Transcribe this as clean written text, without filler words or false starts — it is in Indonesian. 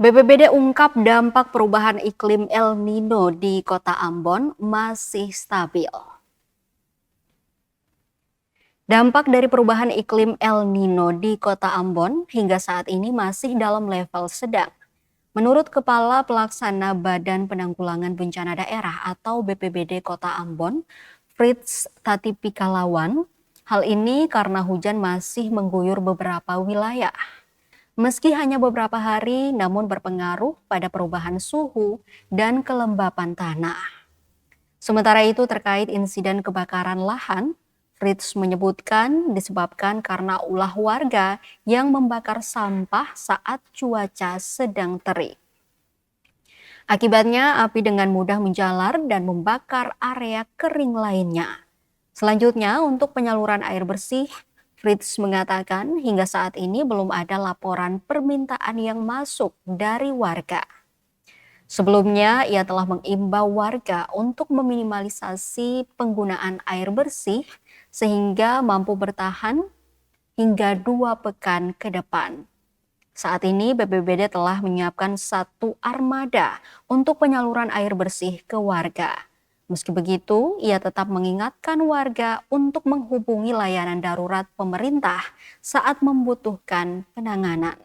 BPBD ungkap dampak perubahan iklim El Nino di Kota Ambon masih stabil. Dampak dari perubahan iklim El Nino di Kota Ambon hingga saat ini masih dalam level sedang. Menurut Kepala Pelaksana Badan Penanggulangan Bencana Daerah atau BPBD Kota Ambon, Fritz Tatipikalawan, hal ini karena hujan masih mengguyur beberapa wilayah. Meski hanya beberapa hari, namun berpengaruh pada perubahan suhu dan kelembapan tanah. Sementara itu terkait insiden kebakaran lahan, Fritz menyebutkan disebabkan karena ulah warga yang membakar sampah saat cuaca sedang terik. Akibatnya api dengan mudah menjalar dan membakar area kering lainnya. Selanjutnya untuk penyaluran air bersih, Fritz mengatakan hingga saat ini belum ada laporan permintaan yang masuk dari warga. Sebelumnya, ia telah mengimbau warga untuk meminimalisasi penggunaan air bersih sehingga mampu bertahan hingga 2 pekan ke depan. Saat ini BPBD telah menyiapkan 1 armada untuk penyaluran air bersih ke warga. Meski begitu, ia tetap mengingatkan warga untuk menghubungi layanan darurat pemerintah saat membutuhkan penanganan.